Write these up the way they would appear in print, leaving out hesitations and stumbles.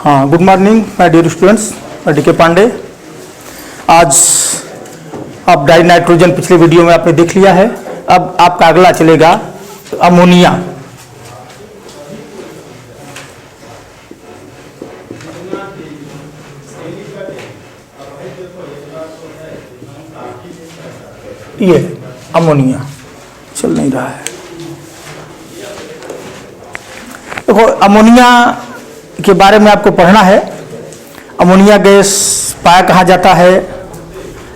हाँ, good morning my dear students, मैं D K Pandey. आज अब डाई नाइट्रोजन पिछले वीडियो में आपने देख लिया है। अब आपका अगला चलेगा अमोनिया। ये अमोनिया चल नहीं रहा है। देखो, अमोनिया के बारे में आपको पढ़ना है। अमोनिया गैस पाया कहाँ जाता है,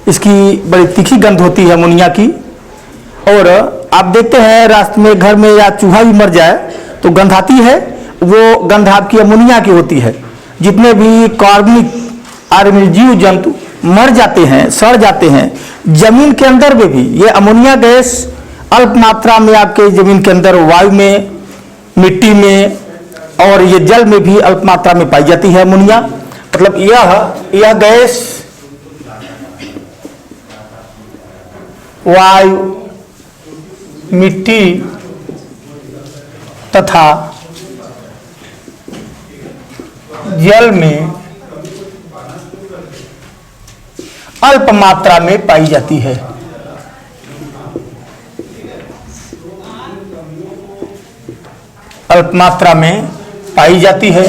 इसकी बड़ी तीखी गंध होती है अमोनिया की। और आप देखते हैं रास्ते में, घर में या चूहा भी मर जाए तो गंध आती है, वो गंध आपकी अमोनिया की होती है। जितने भी कार्बनिक आर्मी जीव जंतु मर जाते हैं, सड़ जाते हैं, जमीन के अंदर में भी ये अमोनिया गैस अल्प मात्रा में आपके जमीन के अंदर, वायु में, मिट्टी में और ये जल में भी अल्प मात्रा में पाई जाती है अमोनिया। मतलब यह गैस वायु, मिट्टी तथा जल में अल्प मात्रा में पाई जाती है। अल्प मात्रा में पाई जाती है।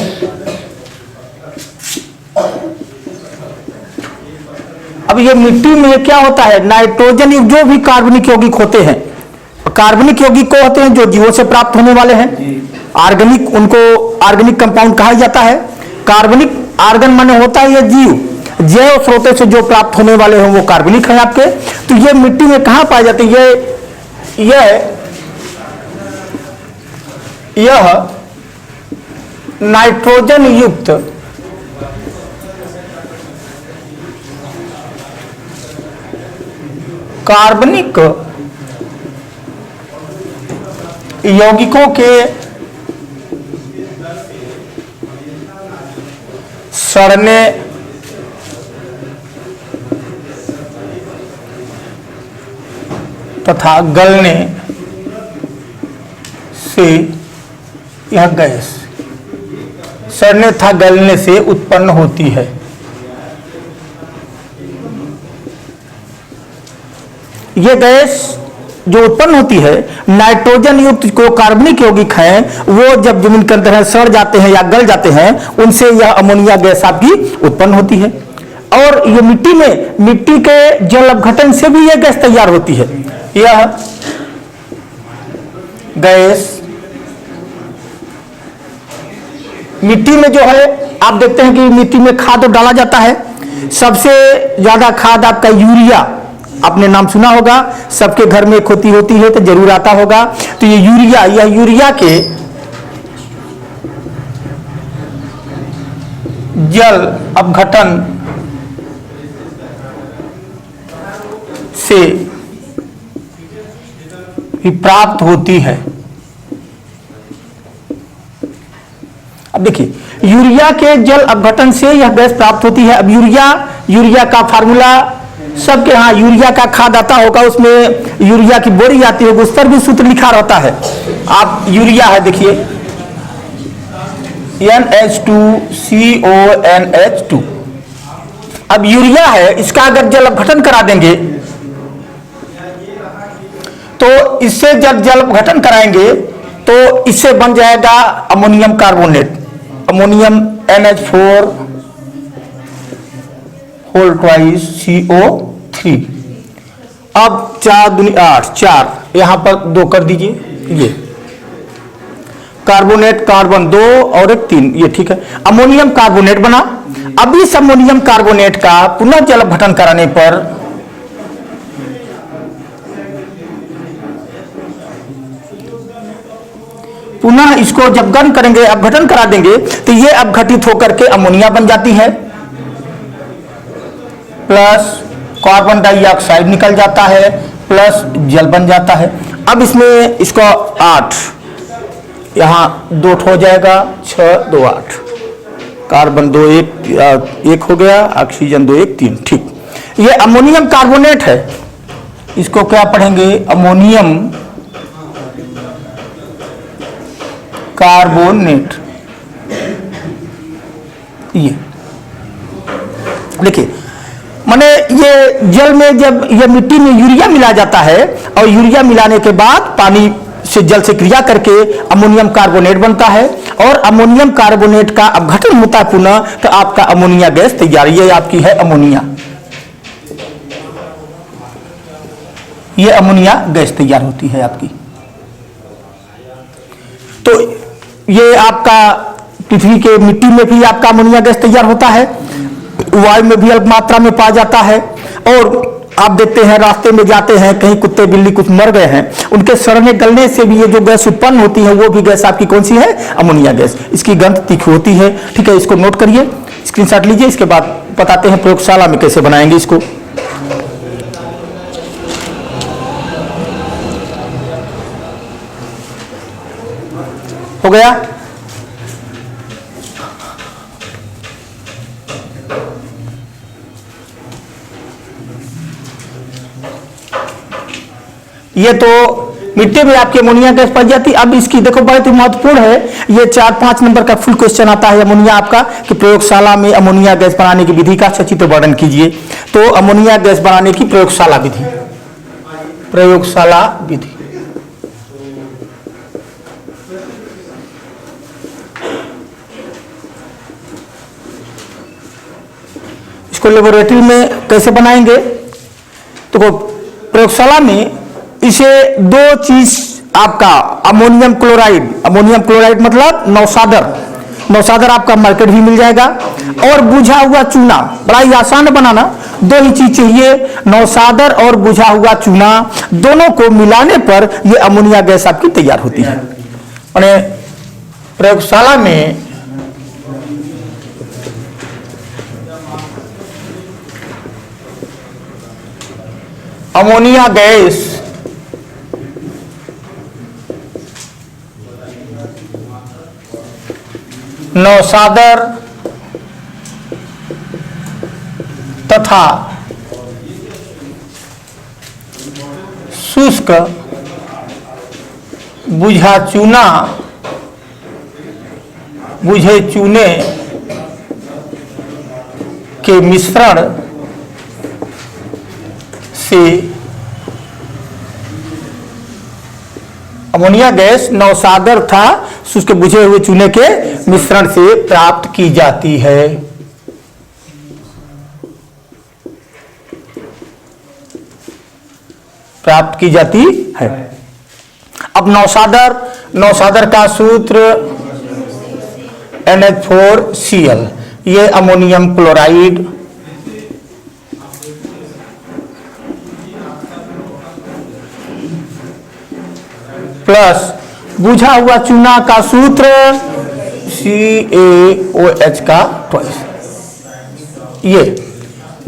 अब ये मिट्टी में क्या होता है, नाइट्रोजन युक्त जो भी कार्बनिक यौगिक होते हैं, कार्बनिक यौगिक को होते हैं जो जीवों से प्राप्त होने वाले हैं। ऑर्गेनिक, उनको ऑर्गेनिक कंपाउंड कहा जाता है। कार्बनिक आर्गन माने होता है ये जीव, जैव स्रोतों से जो प्राप्त होने वाले हैं वो कार्बनिक है आपके। तो ये मिट्टी में कहाँ पाए जाते हैं, यह नाइट्रोजन युक्त कार्बनिक यौगिकों के सड़ने तथा गलने से यह गैस सड़ने तथा गलने से उत्पन्न होती है। यह गैस जो उत्पन्न होती है, नाइट्रोजन युक्त को कार्बनिक यौगिक हैं, वो जब जमीन के अंदर सड़ जाते हैं या गल जाते हैं, उनसे यह अमोनिया गैस आपकी उत्पन्न होती है। और ये मिट्टी के जल अपघटन से भी यह गैस तैयार होती है। यह गैस मिट्टी में जो है, आप देखते हैं कि मिट्टी में खाद डाला जाता है। सबसे ज्यादा खाद आपका यूरिया, आपने नाम सुना होगा, सबके घर में खेती होती है तो जरूर आता होगा। तो ये यूरिया के जल अपघटन से प्राप्त होती है। अब देखिए, यूरिया के जल अपघटन से यह गैस प्राप्त होती है। अब यूरिया का फार्मूला सबके यहाँ, यूरिया का खाद आता होगा, उसमें यूरिया की बोरी आती होगी, उस पर भी सूत्र लिखा रहता है। आप यूरिया है, देखिए NH2CONH2। अब यूरिया है, इसका अगर जल अपघटन करा देंगे तो इससे जब जल अपघटन कराएंगे तो इससे बन जाएगा ammonium carbonate, ammonium NH4 whole twice CO3। अब 4 दूनी 8, 4 यहां पर 2 कर दीजिए। ये कार्बोनेट, कार्बन 2 और एक 3, ये ठीक है, अमोनियम कार्बोनेट बना। अब इस अमोनियम कार्बोनेट का पुनः जल अपघटन कराने पर पुनः इसको जब गर्म करेंगे, अपघटन करा देंगे, तो ये अपघटित होकर के अमोनिया बन जाती है, प्लस कार्बन डाइऑक्साइड निकल जाता है, प्लस जल बन जाता है। अब इसमें इसको 8, यहाँ 2 हो जाएगा, 6 2 8, कार्बन 2 1 हो गया, ऑक्सीजन 2 1 3, ठीक। ये अमोनियम कार्बोनेट है, इसको क्या पढ़ेंगे, अमोनियम कार्बोनेट। ये देखिए, माने ये जल में जब ये मिट्टी में यूरिया मिला जाता है और यूरिया मिलाने के बाद पानी से जल से क्रिया करके अमोनियम कार्बोनेट बनता है और अमोनियम कार्बोनेट का अपघटन होता है पुनः, तो आपका अमोनिया गैस तैयार। ये आपकी है अमोनिया, ये अमोनिया गैस तैयार होती है आपकी। तो ये आपका पृथ्वी के मिट्टी में भी आपका अमोनिया गैस तैयार होता है, वायु में भी अल्प मात्रा में पाया जाता है। और आप देखते हैं रास्ते में जाते हैं, कहीं कुत्ते बिल्ली कुछ मर गए हैं, उनके सड़ने गलने से भी ये जो गैस उत्पन्न होती है वो भी गैस आपकी कौन सी है? Ammonia gas. इसकी गंध तीखी होती है। ठीक है, इसको नोट करिए, स्क्रीनशॉट लीजिए। इसके बाद बताते हैं प्रयोगशाला में कैसे बनाएंगे इसको। हो गया? ये तो मिट्टी में आपकी अमोनिया गैस पाई जाती है। अब इसकी देखो बहुत ही महत्वपूर्ण है, ये 4-5 नंबर का फुल क्वेश्चन आता है अमोनिया आपका कि प्रयोगशाला में अमोनिया गैस बनाने की विधि का सचित्र वर्णन कीजिए। तो अमोनिया गैस बनाने की प्रयोगशाला विधि, प्रयोगशाला विधि। इसको लेबोरेटरी में कैसे बनाएंगे? तो प्रयोगशाला में इसे दो चीज आपका अमोनियम क्लोराइड मतलब नौसादर आपका मार्केट भी मिल जाएगा, और बुझा हुआ चूना, बड़ा ही आसान बनाना। दो ही चीज चाहिए, नौसादर और बुझा हुआ चूना, दोनों को मिलाने पर यह अमोनिया गैस आपकी तैयार होती है। और प्रयोगशाला में अमोनिया गैस नौसादर तथा शुष्क बुझे चूने के मिश्रण से अमोनिया गैस नौसादर था शुष्क बुझे हुए चूने के मिश्रण से प्राप्त की जाती है। अब नौसादर का सूत्र NH4Cl, ये अमोनियम क्लोराइड प्लस बुझा हुआ चूना का सूत्र CaOH का ट्वाइस। ये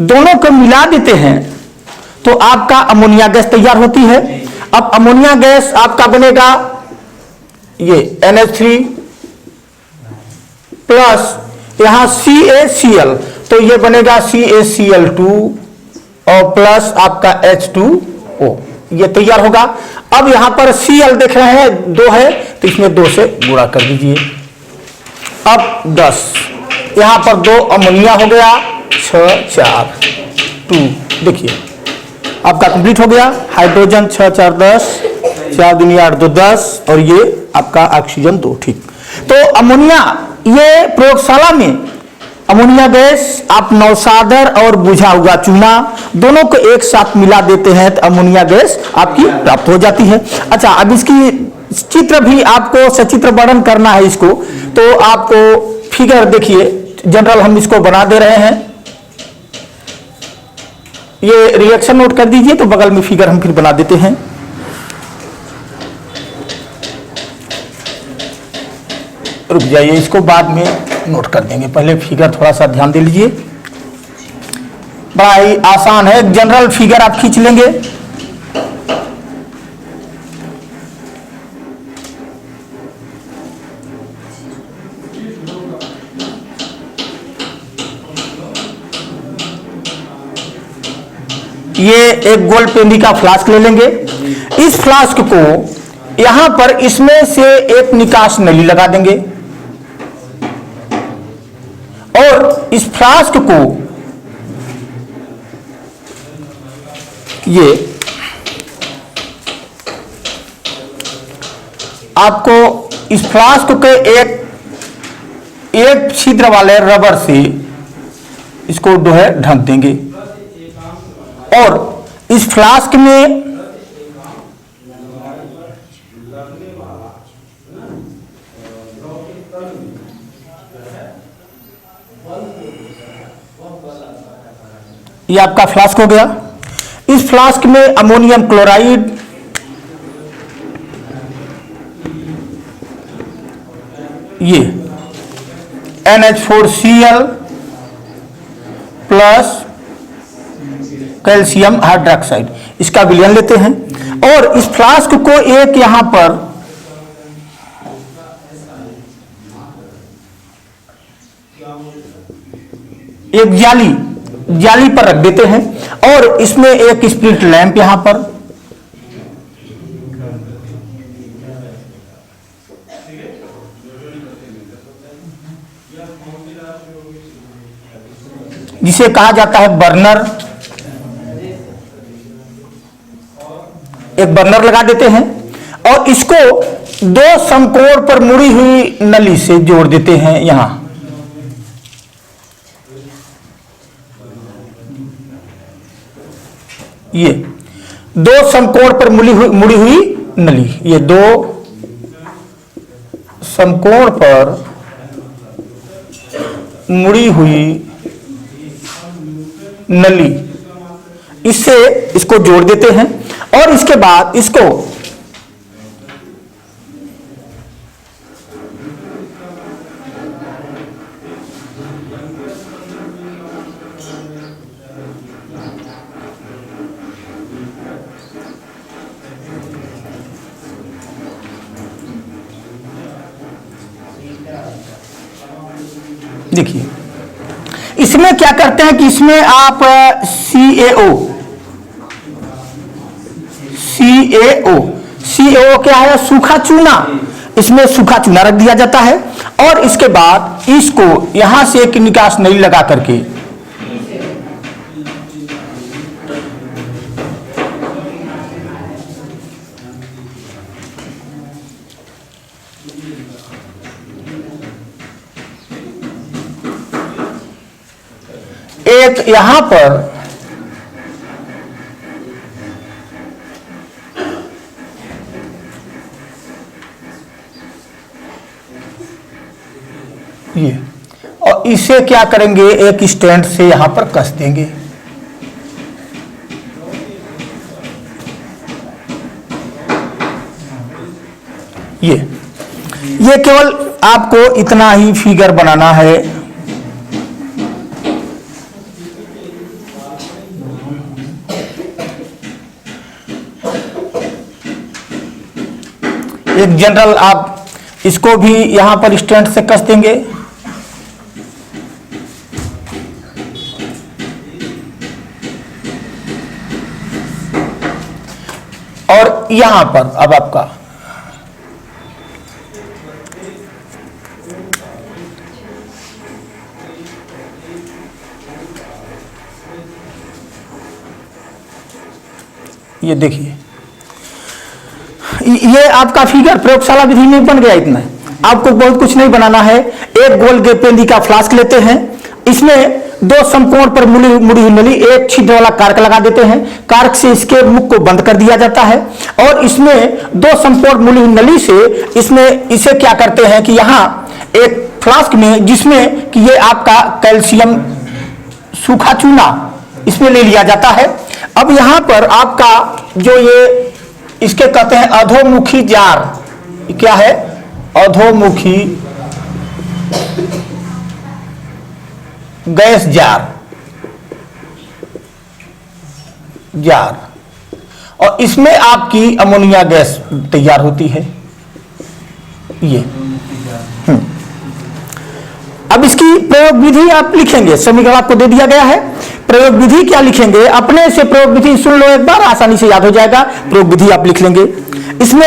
दोनों को मिला देते हैं तो आपका अमोनिया गैस तैयार होती है। अब अमोनिया गैस आपका बनेगा ये NH3 प्लस यहां CaCl, तो ये बनेगा CaCl2 और प्लस आपका H2O, ये तैयार होगा। अब यहां पर Cl देख रहे हैं 2 है, तो इसमें 2 से गुणा कर दीजिए। अब 10, यहां पर 2 अमोनिया हो गया, 6 4 2, देखिए आपका कंप्लीट हो गया। हाइड्रोजन 6 4 10, 4 दूनी 8 2 10, और ये आपका ऑक्सीजन 2। ठीक, तो अमोनिया, ये प्रयोगशाला में अमोनिया गैस आप नौसादर और बुझा हुआ चूना दोनों को एक साथ मिला देते हैं तो अमोनिया गैस आपकी प्राप्त हो जाती है। अच्छा, अब इसकी चित्र भी आपको सचित्र वर्णन करना है इसको, तो आपको फिगर देखिए, जनरल हम इसको बना दे रहे हैं। ये रिएक्शन नोट कर दीजिए, तो बगल में फिगर हम फिर बना देते हैं। रुक जाइए, इसको बाद में नोट कर देंगे, पहले फिगर थोड़ा सा ध्यान दे लीजिए। बड़ा ही आसान है, जनरल फिगर आप खींच लेंगे। ये एक गोल्ड पेंडी का फ्लास्क ले लेंगे। इस फ्लास्क को यहां पर इसमें से एक निकास नली लगा देंगे और इस फ्लास्क को ये आपको इस फ्लास्क के एक छिद्र वाले रबर से इसको जो है ढक देंगे और इस फ्लास्क में ये आपका फ्लास्क हो गया। इस फ्लास्क में अमोनियम क्लोराइड, ये NH4Cl प्लस कैल्शियम हाइड्रोक्साइड, इसका विलयन लेते हैं और इस फ्लास्क को एक यहां पर एक जाली पर रख देते हैं और इसमें एक स्प्लिट लैंप यहां पर, जिसे कहा जाता है बर्नर, एक बर्नर लगा देते हैं और इसको दो समकोण पर मुड़ी हुई नली से जोड़ देते हैं। यहां ये दो समकोण पर मुड़ी हुई नली, ये दो समकोण पर मुड़ी हुई नली, इससे इसको जोड़ देते हैं और इसके बाद इसको देखिए, इसमें क्या करते हैं कि इसमें आप CaO क्या है, सूखा चूना, इसमें सूखा चूना रख दिया जाता है और इसके बाद इसको यहां से एक निकास नली लगा करके एक यहां पर ये और इसे क्या करेंगे, एक स्टैंड से यहां पर कस देंगे। ये केवल आपको इतना ही फिगर बनाना है। एक जनरल आप इसको भी यहां पर स्टैंड से कस देंगे। और यहां पर अब आपका ये देखिए, ये आपका फिगर प्रयोगशाला विधि में बन गया। इतना आपको बहुत कुछ नहीं बनाना है। एक गोल गेंदी का फ्लास्क लेते हैं, इसमें दो समकोण पर मुड़ी हुई नली, एक छिद्र वाला कार्क लगा देते हैं, कार्क से इसके मुख को बंद कर दिया जाता है और इसमें दो समकोण मुड़ी हुई नली से इसमें इसे क्या करते हैं कि यहाँ एक फ्लास्क में, जिसमें कि ये आपका कैल्शियम सूखा चूना इसमें ले लिया जाता है। अब यहां पर आपका जो ये इसके कहते हैं अधोमुखी जार, क्या है, अधोमुखी गैस जार और इसमें आपकी अमोनिया गैस तैयार होती है। ये अब इसकी प्रयोग विधि आप लिखेंगे, समीकरण आपको दे दिया गया है। प्रयोग विधि क्या लिखेंगे, अपने से प्रयोग विधि सुन लो एक बार, आसानी से याद हो जाएगा। प्रयोग विधि आप लिख लेंगे। इसमें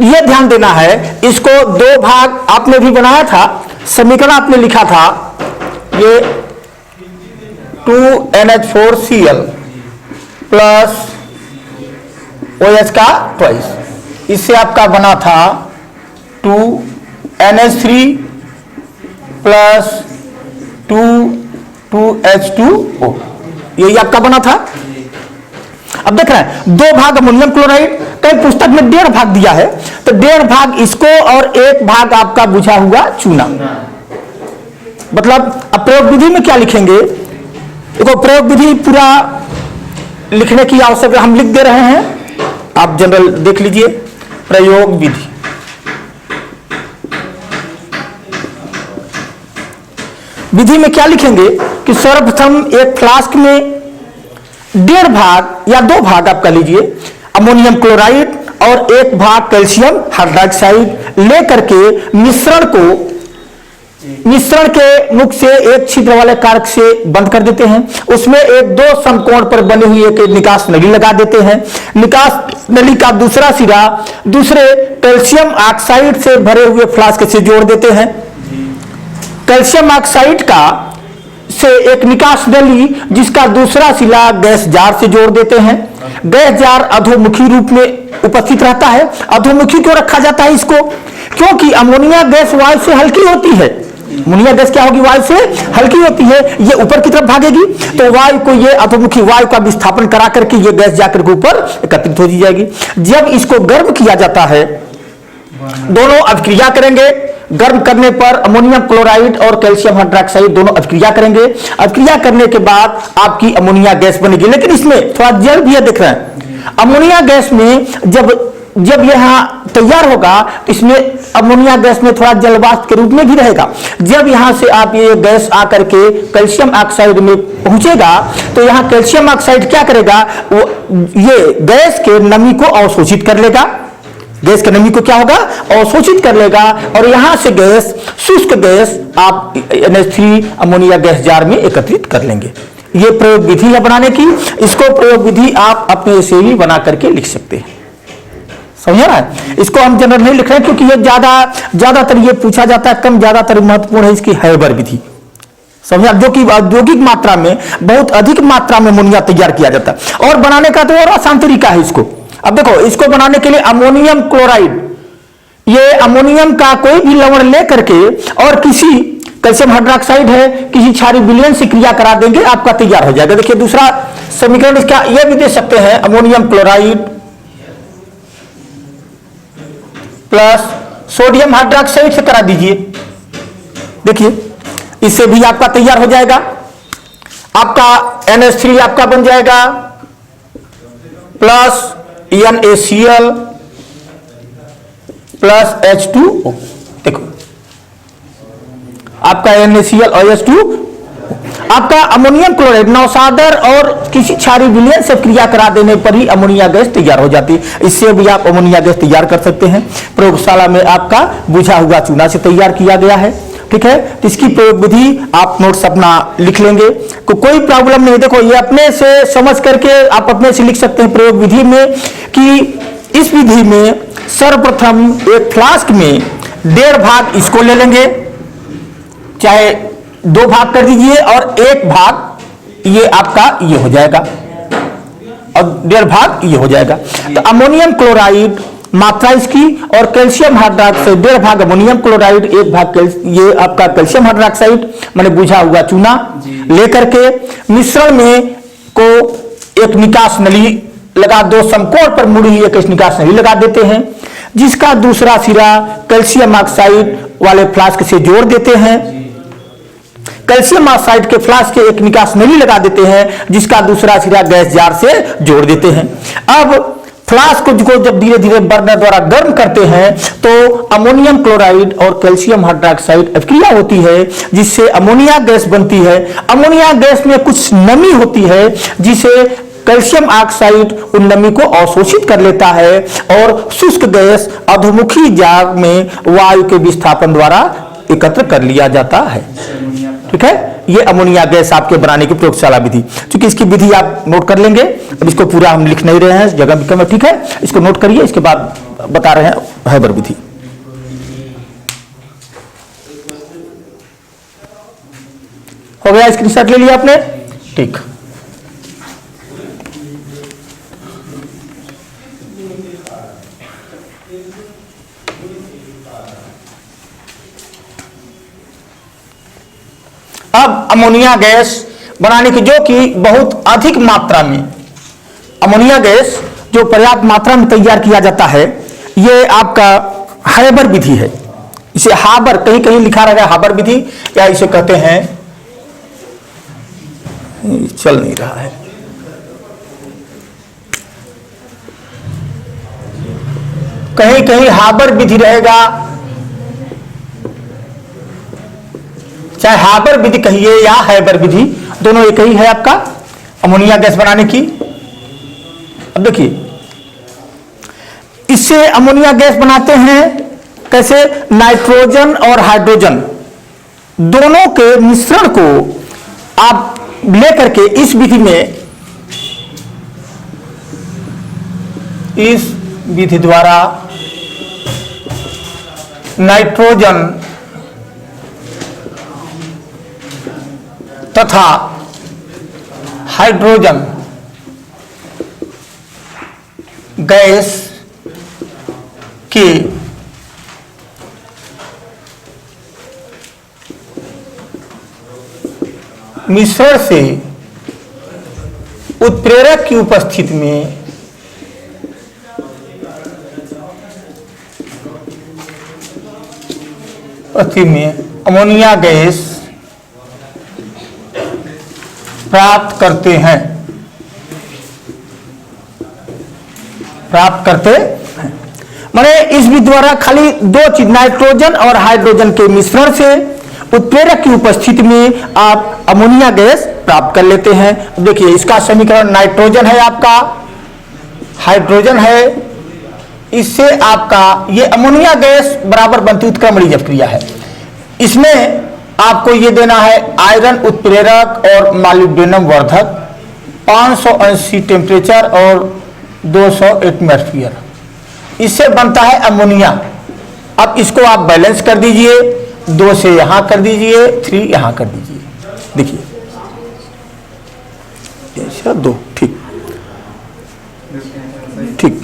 यह ध्यान देना है, इसको दो भाग आपने भी बनाया था, समीकरण आपने लिखा था ये 2NH4Cl प्लस OH का ट्वाइस, इससे आपका बना था 2NH3 प्लस 2H2O, यही आपका बना था। अब देख रहे हैं 2 भाग अमोनियम क्लोराइड, कई पुस्तक में 1.5 भाग दिया है, तो 1.5 भाग इसको और 1 भाग आपका बुझा हुआ चूना। मतलब अब प्रयोग विधि में क्या लिखेंगे, देखो प्रयोग विधि पूरा लिखने की आवश्यकता हम लिख दे रहे हैं, आप जनरल देख लीजिए। प्रयोग विधि, विधि में क्या लिखेंगे कि सर्वप्रथम एक फ्लास्क में 1.5 भाग या 2 भाग आप कर लीजिए अमोनियम क्लोराइड और 1 भाग कैल्शियम हाइड्रोक्साइड लेकर के मिश्रण के मुख से एक छिद्र वाले कारक से बंद कर देते हैं। उसमें एक 2 समकोण पर बनी हुई एक निकास नली लगा देते हैं। निकास नली का दूसरा सिरा दूसरे कैल्शियम ऑक्साइड से भरे हुए फ्लास्क से जोड़ देते हैं। कैल्शियम ऑक्साइड का से एक निकास नली जिसका दूसरा सिरा गैस जार से जोड़ देते हैं। गैस जार अधोमुखी रूप में उपस्थित रहता है। अधोमुखी क्यों रखा जाता है इसको, क्योंकि अमोनिया गैस वायु से हल्की होती है। अमोनिया गैस क्या होगी, वायु से हल्की होती है, ये ऊपर की तरफ भागेगी, तो वायु को ये अधोमुखी वायु का विस्थापन करा करके ये गैस जाकर के ऊपर एकत्रित हो जाएगी। जब इसको गर्म किया जाता है, दोनों अभिक्रिया करेंगे। गर्म करने पर अमोनियम क्लोराइड और कैल्शियम हाइड्रोक्साइड दोनों अभिक्रिया करेंगे। अभिक्रिया करने के बाद आपकी अमोनिया गैस बनेगी। लेकिन इसमें थोड़ा जल भी है, देख रहे हैं अमोनिया गैस में जब यहां तैयार होगा, इसमें अमोनिया गैस में थोड़ा जलवाष्प के रूप में भी रहेगा। जब यहां से आप ये गैस आकर के कैल्शियम ऑक्साइड में पहुंचेगा, तो यहां कैल्शियम ऑक्साइड क्या करेगा, वो ये गैस के नमी को अवशोषित कर लेगा। गैस की नमी को क्या होगा, अवशोषित कर लेगा, और यहां से गैस, शुष्क गैस आप NH3 अमोनिया गैस जार में एकत्रित कर लेंगे। ये प्रयोग विधि है बनाने की। इसको प्रयोग विधि आप अपने से ही बना करके लिख सकते हैं, समझ रहा है। इसको हम जनरल नहीं लिख रहे हैं क्योंकि ये ज्यादातर ये पूछा जाता है, कम ज्यादातर महत्वपूर्ण है इसकी हैबर विधि, समझा, जो कि औद्योगिक मात्रा में बहुत अधिक मात्रा में अमोनिया तैयार किया जाता है। और बनाने का तो और आसान तरीका है इसको। अब देखो, इसको बनाने के लिए अमोनियम क्लोराइड, ये अमोनियम का कोई भी लवण ले करके और किसी कैल्शियम हाइड्रोक्साइड है किसी क्षारीय विलयन से क्रिया करा देंगे, आपका तैयार हो जाएगा। देखिए दूसरा समीकरण इसका यह भी दे सकते हैं, ammonium chloride plus sodium hydroxide से करा दीजिए। देखिए इससे भी आपका तैयार हो जाएगा। आपका NH3 आपका बन जाएगा प्लस NaCl प्लस H2O। देखो आपका NaCl और H2, आपका अमोनियम क्लोराइड नौसादर और किसी क्षारीय विलयन से क्रिया करा देने पर ही अमोनिया गैस तैयार हो जाती है। इससे भी आप अमोनिया गैस तैयार कर सकते हैं। प्रयोगशाला में आपका बुझा हुआ चूना से तैयार किया गया है, ठीक है। तो इसकी प्रयोग विधि आप नोट्स अपना लिख लेंगे, कोई प्रॉब्लम नहीं। देखो ये अपने से समझ करके आप अपने से लिख सकते हैं प्रयोग विधि में कि इस विधि में सर्वप्रथम एक फ्लास्क में 1.5 भाग इसको ले लेंगे, चाहे 2 भाग कर दीजिए, और 1 भाग ये आपका ये हो जाएगा और 1.5 भाग ये हो जाएगा। तो अमोनियम क्लोराइड मात्रा इसकी और कैल्शियम हाइड्रोक्साइड 1.5 भाग अमोनियम क्लोराइड 1 भाग ये आपका कैल्शियम हाइड्रोक्साइड मैंने बुझा हुआ चूना लेकर के मिश्रण में को एक निकास नली लगा, 2 समकोण पर मुड़ी हुई एक निकास नली लगा देते हैं, जिसका दूसरा सिरा कैल्शियम ऑक्साइड वाले फ्लास्क से जोड़ देते हैं। कैल्शियम ऑक्साइड के फ्लास्क के एक निकास नली लगा देते हैं, जिसका दूसरा सिरा गैस जार से जोड़ देते हैं। अब फ्लास्क को जब धीरे धीरे बर्नर द्वारा गर्म करते हैं, तो अमोनियम क्लोराइड और कैल्शियम हाइड्रोक्साइड अभिक्रिया होती है, जिससे अमोनिया गैस बनती है। अमोनिया गैस में कुछ नमी होती है, जिसे कैल्शियम ऑक्साइड उन नमी को अवशोषित कर लेता है, और शुष्क गैस अधोमुखी जार में वायु के विस्थापन द्वारा एकत्र कर लिया जाता है, ठीक है। ये अमोनिया गैस आपके बनाने की प्रयोगशाला विधि, क्योंकि इसकी विधि आप नोट कर लेंगे। अब इसको पूरा हम लिख नहीं रहे हैं, जगह भी कम है, ठीक है। इसको नोट करिए, इसके बाद बता रहे हैं हैबर विधि। हो गया, स्क्रीनशॉट ले लिया आपने, ठीक। अब अमोनिया गैस बनाने की, जो कि बहुत अधिक मात्रा में अमोनिया गैस जो पर्याप्त मात्रा में तैयार किया जाता है, ये आपका हाइबर विधि है। इसे हाबर, कहीं कहीं लिखा रहेगा हाबर विधि, या इसे कहते हैं, चल नहीं रहा है, कहीं कहीं हाबर विधि रहेगा, चाहे हाबर विधि कहिए या हाइबर विधि, दोनों एक ही है आपका अमोनिया गैस बनाने की। अब देखिए, इससे अमोनिया गैस बनाते हैं कैसे, नाइट्रोजन और हाइड्रोजन दोनों के मिश्रण को आप लेकर के इस विधि में, इस विधि द्वारा नाइट्रोजन तथा हाइड्रोजन गैस के मिश्रण से उत्प्रेरक की उपस्थिति में अमोनिया गैस प्राप्त करते हैं, माने इस विधि द्वारा खाली दो चीज, नाइट्रोजन और हाइड्रोजन के मिश्रण से उत्प्रेरक की उपस्थिति में आप अमोनिया गैस प्राप्त कर लेते हैं। देखिए, इसका समीकरण नाइट्रोजन है आपका, हाइड्रोजन है, इससे आपका ये अमोनिया गैस बराबर बनती उत्क्रमणीय अभिक्रिया है। इसमें आपको ये देना है आयरन उत्प्रेरक और मॉलिब्डेनम वर्धक, 580 टेम्परेचर और 200 एटमॉस्फेयर, इससे बनता है अमोनिया। अब इसको आप बैलेंस कर दीजिए, 2 से यहां कर दीजिए, 3 यहां कर दीजिए, देखिए 2, ठीक ठीक।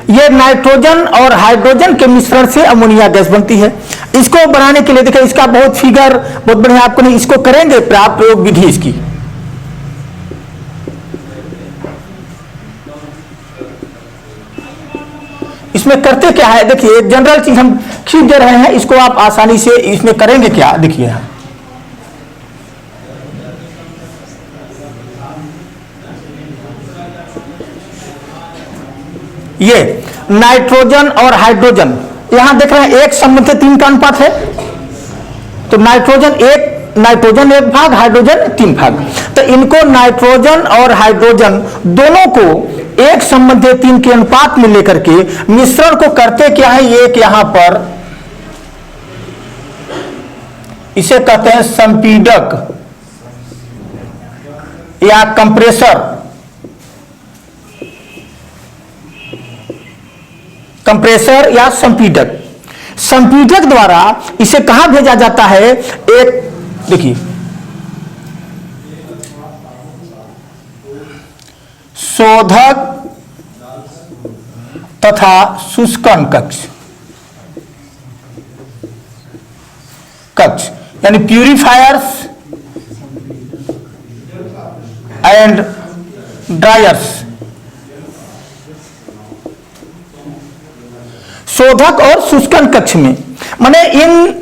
ये नाइट्रोजन और हाइड्रोजन के मिश्रण से अमोनिया गैस बनती है। इसको बनाने के लिए देखिए, इसका बहुत फिगर बहुत बढ़िया आपको नहीं, इसको करेंगे प्रयोग विधि इसकी। इसमें करते क्या है, देखिए जनरल चीज हम खींच दे रहे हैं, इसको आप आसानी से इसमें करेंगे क्या, देखिए यहां ये नाइट्रोजन और हाइड्रोजन, यहां देख रहे हैं एक संबंध 3 का अनुपात है, तो नाइट्रोजन एक भाग, हाइड्रोजन 3 भाग। तो इनको नाइट्रोजन और हाइड्रोजन दोनों को एक संबंध 3 के अनुपात में लेकर के मिश्रण को करते क्या है, एक यहां पर इसे कहते हैं संपीडक या कंप्रेसर, या संपीडक। संपीडक द्वारा इसे कहां भेजा जाता है, एक देखिए शोधक तथा शुष्कन कक्ष यानी प्यूरिफायर्स एंड ड्रायर्स, शोधक और शुष्कन कक्ष में, माने इन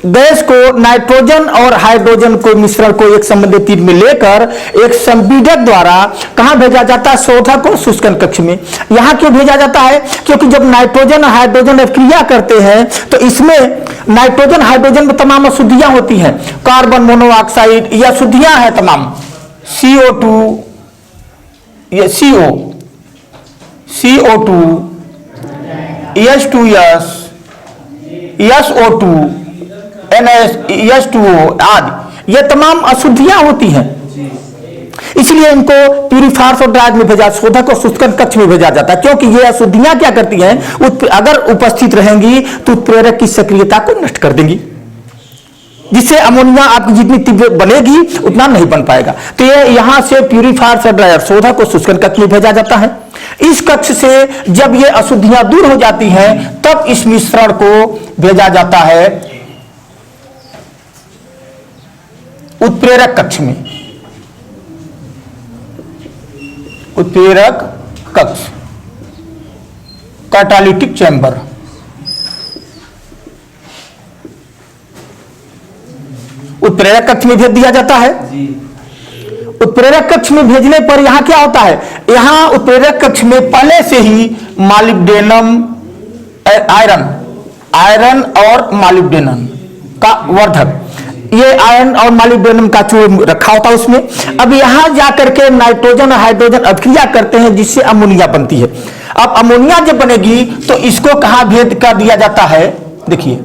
गैस को नाइट्रोजन और हाइड्रोजन को मिश्रण को एक संबंधित 3 में लेकर एक संपीडक द्वारा कहां भेजा जाता है, शोधक और शुष्कन कक्ष में। यहां क्यों भेजा जाता है, क्योंकि जब नाइट्रोजन और हाइड्रोजन अभिक्रिया करते हैं तो इसमें नाइट्रोजन हाइड्रोजन में तमाम अशुद्धियां होती हैं, कार्बन मोनोऑक्साइड या अशुद्धियां हैं तमाम, CO2 या CO2 H2S SO2 NS2O आदि, ये तमाम अशुद्धियां होती हैं, इसलिए इनको प्यूरिफायर्स और ड्रायर में भेजा, शोधक और शुष्कन कक्ष में भेजा जाता है, क्योंकि ये अशुद्धियां क्या करती हैं, अगर उपस्थित रहेंगी तो उत्प्रेरक की सक्रियता को नष्ट कर देंगी। जिससे अमोनिया आपकी जितनी तीव्र बनेगी उतना नहीं बन पाएगा। तो ये यहां से प्यूरिफायर से ड्रायर शोधक को शुष्कन कक्ष में भेजा जाता है। इस कक्ष से जब ये अशुद्धियां दूर हो जाती हैं तब इस मिश्रण को भेजा जाता है उत्प्रेरक कक्ष में। उत्प्रेरक कक्ष, कैटालिटिक चैम्बर। उत्प्रेरक कक्ष में भेज दिया जाता है। उत्प्रेरक कक्ष में भेजने पर यहां क्या होता है, यहां उत्प्रेरक कक्ष में पहले से ही मॉलिब्डेनम, आयरन और मॉलिब्डेनम का वर्धक, ये आयरन और मॉलिब्डेनम का चूर्ण रखा होता है उसमें। अब यहां जाकर के नाइट्रोजन और हाइड्रोजन अभिक्रिया करते हैं जिससे अमोनिया बनती है। अब अमोनिया जब बनेगी तो इसको कहां भेद कर दिया जाता है, देखिए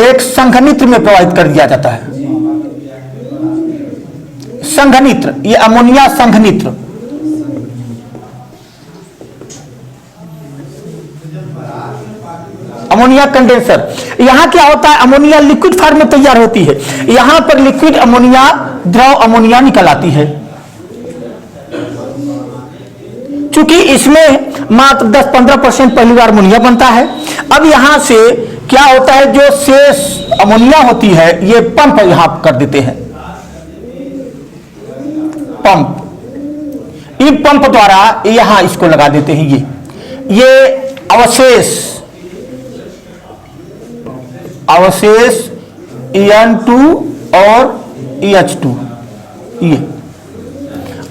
एक संघनित्र में प्रवाहित कर दिया जाता है। संघनित्र, ये अमोनिया संघनित्र। Ammonia condenser. यहां क्या होता है, अमोनिया लिक्विड फॉर्म में तैयार होती है। यहां पर लिक्विड अमोनिया, द्रव अमोनिया निकल आती है। चूंकि इसमें मात्र 10-15% पहली बार अमोनिया बनता है। अब यहां से क्या होता है, जो शेष अमोनिया होती है ये पंप यहां कर देते हैं। पंप, इन पंप द्वारा यहां इसको लगा देते हैं। ये अवशेष En2 और EH2, ये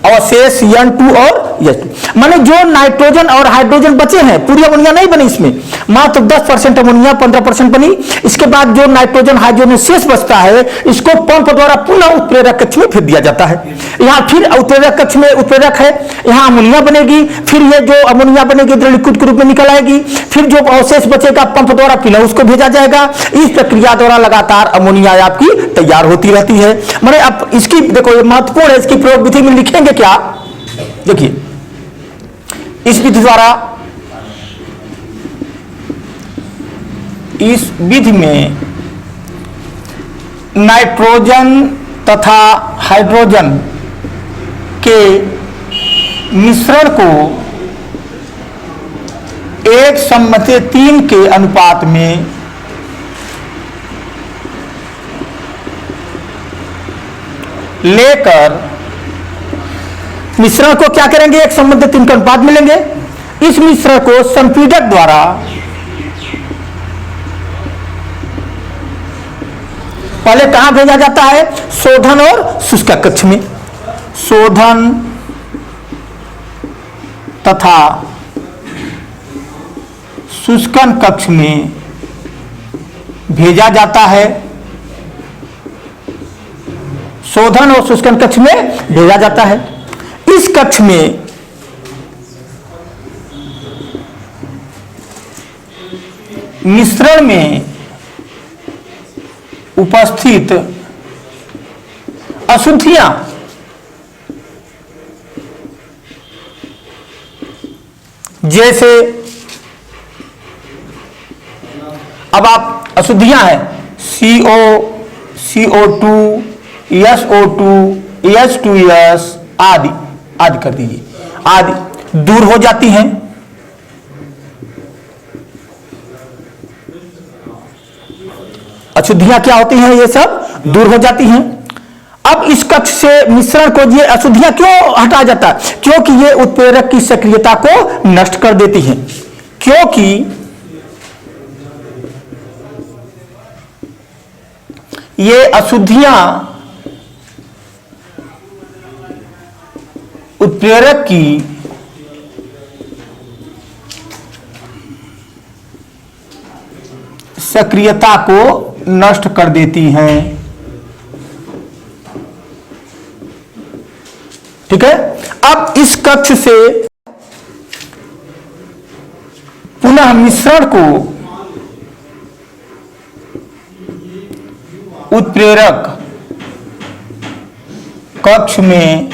अवशेष N2 और H2, माने जो नाइट्रोजन और हाइड्रोजन बचे हैं, पूरी अमोनिया नहीं बनी इसमें, मात्र 10% अमोनिया, 15% बनी। इसके बाद जो नाइट्रोजन हाइड्रोजन शेष बचता है इसको पंप द्वारा पुनः उत्प्रेरक कक्ष में भेज दिया जाता है। यहाँ फिर उत्प्रेरक कक्ष में उत्प्रेरक है, यहाँ अमोनिया बनेगी, फिर ये जो अमोनिया बनेगी द्रव लिक्विड के रूप में निकल आएगी, फिर जो अवशेष बचेगा पंप द्वारा पुनः उसको भेजा जाएगा। इस प्रक्रिया द्वारा लगातार अमोनिया आपकी तैयार होती रहती है। माने अब इसकी देखो ये महत्वपूर्ण है, इसकी प्रयोग विधि में लिखेंगे क्या, देखिए इस विधि द्वारा, इस विधि में नाइट्रोजन तथा हाइड्रोजन के मिश्रण को 1:3 के अनुपात में लेकर मिश्रण को क्या करेंगे, 1:3 के अनुपात में लेंगे। इस मिश्रण को संपीडक द्वारा पहले कहां भेजा जाता है, शोधन और शुष्क कक्ष में। शोधन तथा शुष्कन कक्ष में भेजा जाता है। शोधन और शुष्कन कक्ष में भेजा जाता है। इस कक्ष में मिश्रण में उपस्थित अशुद्धियां जैसे, अब आप अशुद्धियां हैं CO, CO2, SO2, H2S आदि आदि कर दीजिए, आदि दूर हो जाती हैं। अशुद्धियां क्या होती हैं, ये सब दूर हो जाती हैं। अब इस कक्ष से मिश्रण को ये अशुद्धियां क्यों हटाया जाता है, क्योंकि ये उत्प्रेरक की सक्रियता को नष्ट कर देती हैं। क्योंकि ये अशुद्धियां उत्प्रेरक की सक्रियता को नष्ट कर देती हैं। ठीक है। अब इस कक्ष से पुनः मिश्रण को उत्प्रेरक कक्ष में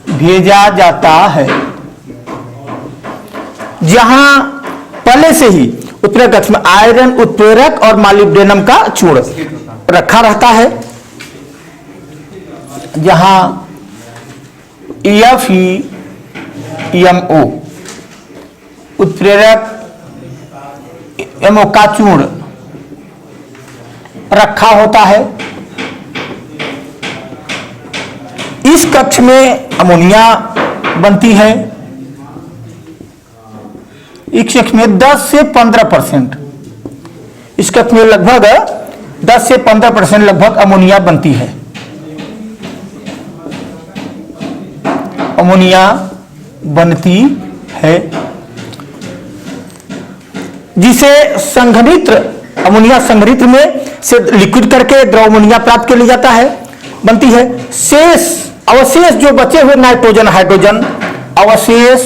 भेजा जाता है, जहां पहले से ही उत्प्रेरक कक्ष में आयरन उत्प्रेरक और मॉलिब्डेनम का चूर्ण रखा रहता है, जहां FeMO उत्प्रेरक MO का चूर्ण रखा होता है। इस कक्ष में अमोनिया बनती है। इस कक्ष में 10 से 15%, इस कक्ष में लगभग 10 से 15% लगभग अमोनिया बनती है। अमोनिया बनती है जिसे संघनित्र अमोनिया संघनित्र में से लिक्विड करके द्रव अमोनिया प्राप्त कर लिया जाता है, बनती है। शेष अवशेष जो बचे हुए नाइट्रोजन हाइड्रोजन अवशेष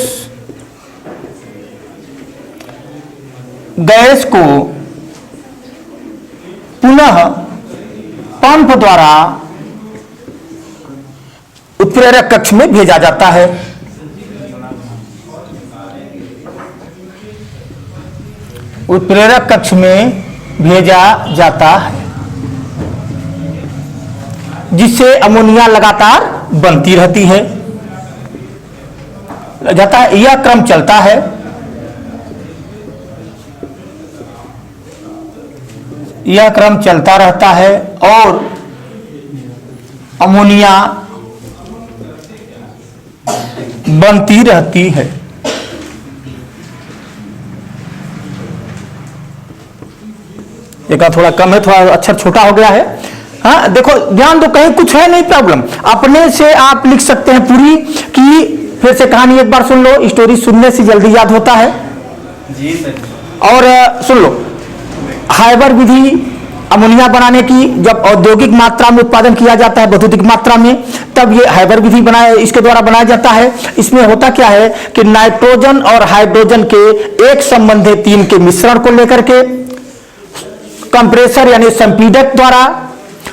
गैस को पुनः पंप द्वारा उत्प्रेरक कक्ष में भेजा जाता है। उत्प्रेरक कक्ष में भेजा जाता है जिससे अमोनिया लगातार बनती रहती है, जाता है। यह क्रम चलता है। यह क्रम चलता रहता है और अमोनिया बनती रहती है। एक थोड़ा कम है, थोड़ा अक्षर छोटा हो गया है। हाँ देखो, ध्यान दो, कहीं कुछ है नहीं प्रॉब्लम, अपने से आप लिख सकते हैं पूरी कि फिर से कहानी एक बार सुन लो, स्टोरी सुनने से जल्दी याद होता है जी सर। और सुन लो, हाइबर विधि अमोनिया बनाने की जब औद्योगिक मात्रा में उत्पादन किया जाता है, वैद्युतिक मात्रा में, तब ये हाइबर विधि इसके द्वारा बनाया जाता है। इसमें होता क्या है कि नाइट्रोजन और हाइड्रोजन के एक संबंधी 3 के मिश्रण को लेकर के कंप्रेसर यानी संपीडक द्वारा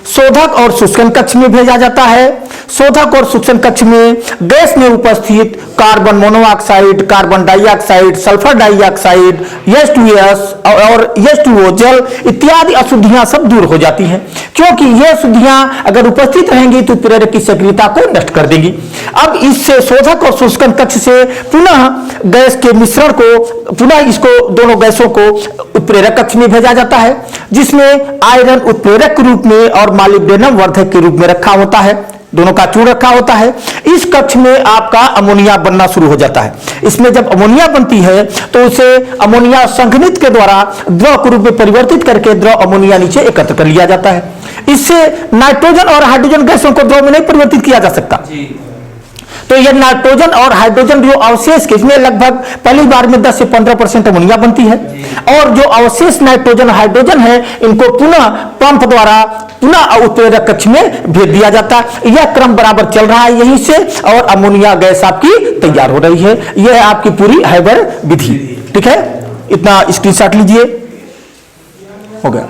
शोधक और सूक्ष्म कक्ष में भेजा जाता है। शोधक और सूक्ष्म कक्ष में गैस में उपस्थित carbon monoxide, carbon dioxide, sulphur dioxide, H2S और H2O जल इत्यादि अशुद्धियां सब दूर हो जाती हैं, क्योंकि ये अशुद्धियां अगर उपस्थित रहेंगी तो उत्प्रेरक की सक्रियता को नष्ट कर देंगी। अब इससे शोधक और सूक्ष्म कक्ष से पुनः गैस के मिश्रण को, पुनः इसको दोनों गैसों को उत्प्रेरक कक्ष में भेजा जाता है, जिसमें आयरन उत्प्रेरक के रूप में और मॉलिब्डेनम वर्धक के रूप में रखा होता है, दोनों का चूर्ण रखा होता है। इस कक्ष में आपका अमोनिया बनना शुरू हो जाता है। इसमें जब अमोनिया बनती है तो उसे अमोनिया संघनित के द्वारा द्रव के रूप में परिवर्तित करके द्रव अमोनिया नीचे एकत्र कर लिया जाता है। इससे नाइट्रोजन और हाइड्रोजन गैसों को द्रव में नहीं परिवर्तित किया जा सकता। तो यह नाइट्रोजन और हाइड्रोजन जो अवशेष के, इसमें लगभग पहली बार में 10 से 15% अमोनिया बनती है, और जो अवशेष नाइट्रोजन हाइड्रोजन है इनको पुनः पंप द्वारा पुनः उत्प्रेरक कक्ष में भेज दिया जाता है। यह क्रम बराबर चल रहा है यहीं से, और अमोनिया गैस आपकी तैयार हो रही है। यह है आपकी पूरी हाइबर विधि। ठीक है, इतना स्क्रीनशॉट लीजिए, हो गया।